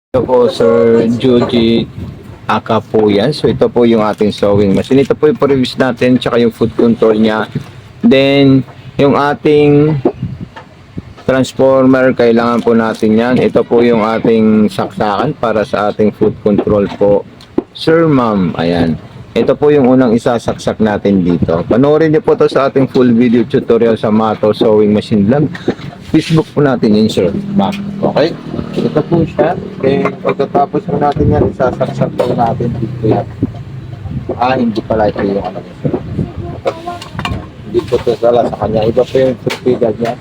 Ito po, Sir Juji Aka po yan. So, ito po yung ating sewing machine. Ito po yung reviews natin, tsaka yung food control niya. Then, yung ating transformer, kailangan po natin yan. Ito po yung ating saksakan para sa ating food control po. Sir, ma'am, ayan. Ito po yung unang isasaksak natin dito. Panoorin niyo po to sa ating full video tutorial sa Mato Sewing Machine Lab. Facebook po natin yun, sir, ma'am. Okay? Ito po siya. Okay, pagkatapos po natin yan, isasaksak po natin dito yan. Hindi pala ito yung ano. Hindi po ito sala sa kanya. Iba po yung torpedo niya.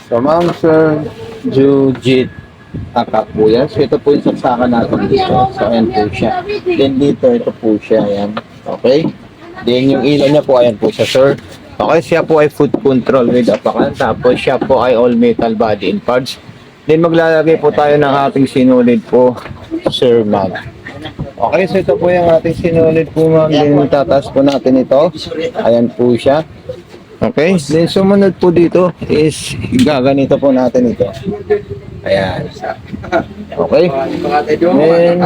So, ma'am, sir, Jujit Aka po yan. So, ito po yung saksakan natin dito. So, ayan po siya. Then dito, ito po siya. Ayan. Okay? Then yung ilaw niya po, ayan po siya, sir. Okay, siya po ay foot control with apakan. Tapos siya po ay all metal body in parts. Then maglalagay po tayo ng ating sinulid po, sir, ma'am. Okay, so ito po yung ating sinulid po, ma'am. Then tataas po natin ito. Ayan po siya. Okay, then sumunod po dito is gaganito po natin ito. Ayan. Okay. Then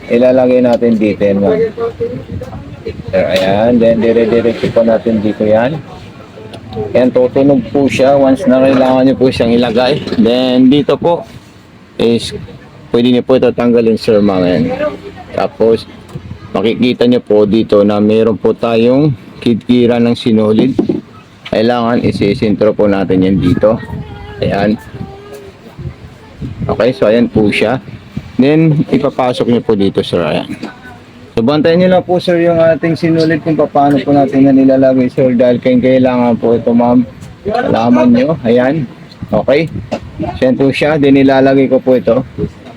ilalagay natin dito yan, ma'am. Ayan, then dire-diretso po natin dito yan. Ayan, tutunog po siya once na kailangan nyo po siyang ilagay. Then dito po is pwede nyo po ito tanggalin, sir, ma'am. Tapos makikita nyo po dito na meron po tayong kidkira ng sinulid. Kailangan isisintro po natin yan dito. Ayan. Okay, so ayan po siya. Then ipapasok nyo po dito, sir. Ayan. So bantayan nyo lang po, sir, yung ating sinulid kung paano po natin na nilalagay, sir, dahil kailangan po ito, ma'am. Alaman nyo. Ayan. Okay. So ayan po siya. Then nilalagay ko po ito.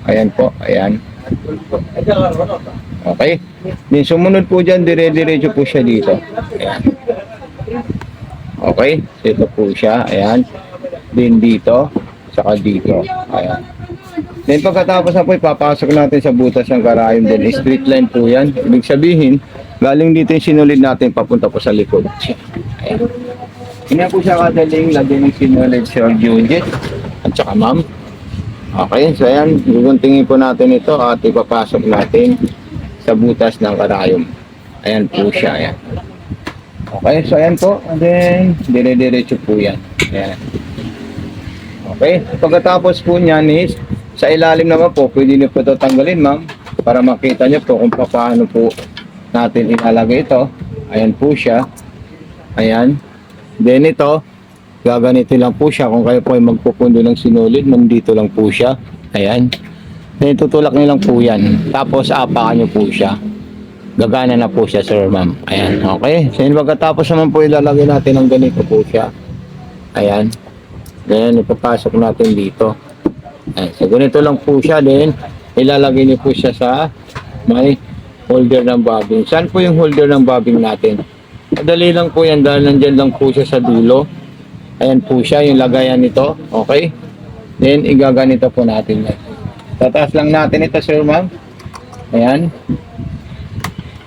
Ayan po. Ayan. Okay. Then sumunod po dyan, dire-diretso po siya dito. Ayan. Okay, so ito po siya. Ayan. Then dito, saka dito. Ayan. Then pagkatapos na po, ipapasok natin sa butas ng karayom. Then straight line po yan. Ibig sabihin, galing dito yung sinulid natin, papunta po sa likod. Ayan. Hindi po siya kadaling lagyan ng sinulid, Sir Judith at saka ma'am. Okay, so ayan, guguntingin po natin ito at ipapasok natin sa butas ng karayom. Ayan po siya. Ayan. Okay, so ayan po. And then, dire-diretso po yan. Ayan. Okay, pagkatapos po niyan is, sa ilalim naman po, pwede niyo po ito tanggalin, ma'am, para makita niyo po kung paano po natin ilalagay ito. Ayan po siya. Ayan. Then ito, gaganito lang po siya. Kung kayo po ay magpupundo ng sinulid, nandito lang po siya. Ayan. Then tutulak niyo lang po yan. Tapos apakan niyo po siya. Gagana na po siya, sir, ma'am. Ayan, okay. So, pagkatapos naman po ilalagay natin ng ganito po siya. Ayan. Then, ipapasok natin dito. Ayan. So, ganito lang po siya. Then, ilalagay niyo po siya sa may holder ng bobbin. Saan po yung holder ng bobbin natin? Madali lang po yan dahil nandyan lang po siya sa dulo. Ayan po siya, yung lagayan nito. Okay. Then, igaganito po natin yan. Tataas lang natin ito, sir, ma'am. Ayan.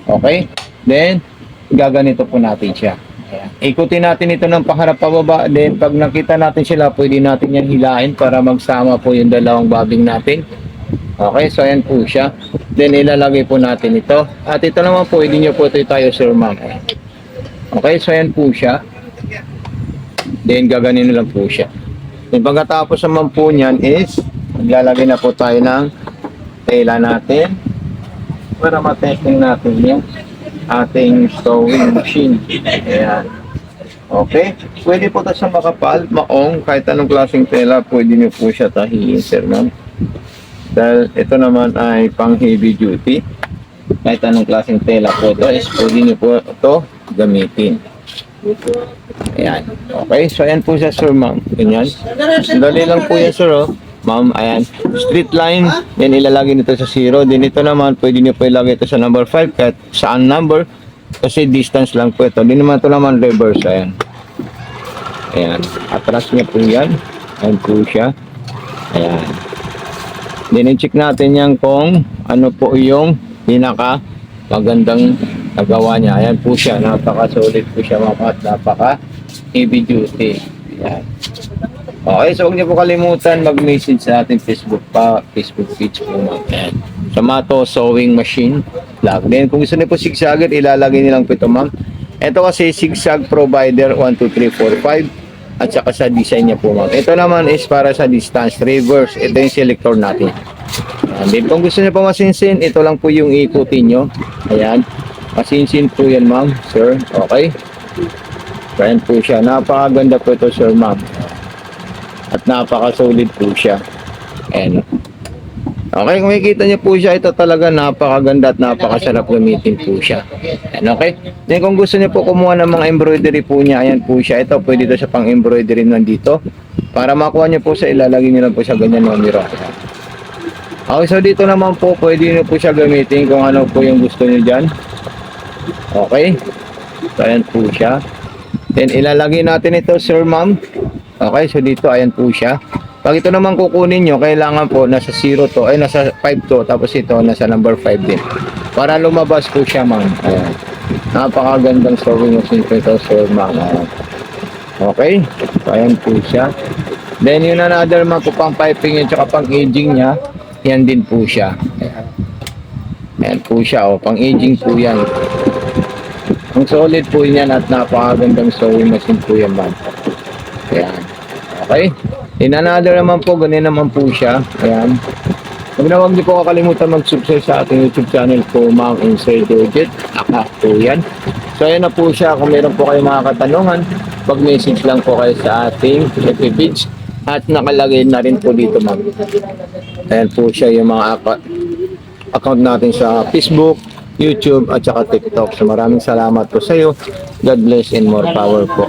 Okay? Then, gaganito po natin siya. Ayan. Ikutin natin ito ng paharap pababa. Then, pag nakita natin sila, pwede natin yan hilain para magsama po yung dalawang bobbing natin. Okay? So, ayan po siya. Then, ilalagay po natin ito. At ito naman po, hindi nyo po ito tayo, sir, ma'am. Okay? So, ayan po siya. Then, gaganin lang po siya. Then, pagkatapos naman po niyan is, maglalagay na po tayo ng tela natin para matesting natin yung ating sewing machine. Ayan. Okay. Pwede po ito sa makapal, maong, kahit anong klaseng tela, pwede nyo po siya tahiin, sir, ma'am. Dahil ito naman ay pang heavy duty. Kahit anong klaseng tela po ito, is pwede nyo po ito gamitin. Ayan. Okay. So, ayan po siya, sir, ma'am. Ganyan. Dali lang po yan, sir, oh. Ma'am, ayan. Straight line, then ilalagay nito sa 0. Then ito naman, pwede nyo po ilagay ito sa number 5, kahit saan number. Kasi distance lang po ito. Then naman ito naman reverse, ayan. Ayan. Atras niya po yan. Ayan po siya. Ayan. Then i-check natin yan kung ano po yung pinaka magandang nagawa niya. Ayan po siya. Napaka-solid po siya, mga at napaka heavy duty. Ayan. Okay, so huwag niyo po kalimutan mag-message sa ating Facebook page po ma'am. Ayan. Samato Sewing Machine Vlog. Then kung gusto niyo po zigzagger, ilalagay niyo lang po ito ma'am. Ito kasi zigzag provider 1, 2, 3, 4, 5 at saka sa design niya po ma'am. Ito naman is para sa distance reverse. Ito yung selector natin. And then kung gusto niyo po masinsin, ito lang po yung ikutin niyo. Ayan. Masinsin po yan ma'am, sir. Okay. Ayan po siya. Napakaganda po ito sir ma'am. At napaka-solid po siya. Ayan. Okay, kung makikita niyo po siya, ito talaga napakaganda at napakasarap gamitin po siya. Ayan, okay? Then kung gusto niyo po kumuha ng mga embroidery po niya, ayan po siya. Ito, pwede ito sa pang-embroidery nandito. Para makuha niyo po sa ilalagay niyo lang po sa ganyan numero. Okay, so dito naman po, pwede niyo po siya gamitin kung ano po yung gusto niyo dyan. Okay? So, ayan po siya. Then, ilalagay natin ito, sir, ma'am. Okay, so dito, ayan po siya. Pag ito naman kukunin nyo, kailangan po nasa 0 to, ay nasa 5 to, tapos ito nasa number 5 din. Para lumabas po siya, ma'am. Ayan. Napakagandang sewing machine po ito, sir, ma'am. Ayan. Okay, so ayan po siya. Then, yun another man po pang piping at saka pang aging niya, yan din po siya. Ayan. Ayan po siya, oh, pang aging po yan. Ang solid po yan at napakagandang sewing machine po yan, ma'am. Ayan. Okay. In another naman po, ganyan naman po siya. Ayan. Huwag niyo po kakalimutan mag-subscribe sa ating YouTube channel po, Ma'am Inside Georgette. Aka po yan. So, ayan na po siya. Kung meron po kayong mga katanungan, mag-message lang po kayo sa ating FB page. At nakalagay na rin po dito, ma'am. Ayan po siya yung mga account natin sa Facebook, YouTube, at saka TikTok. So, maraming salamat po sa iyo. God bless and more power po.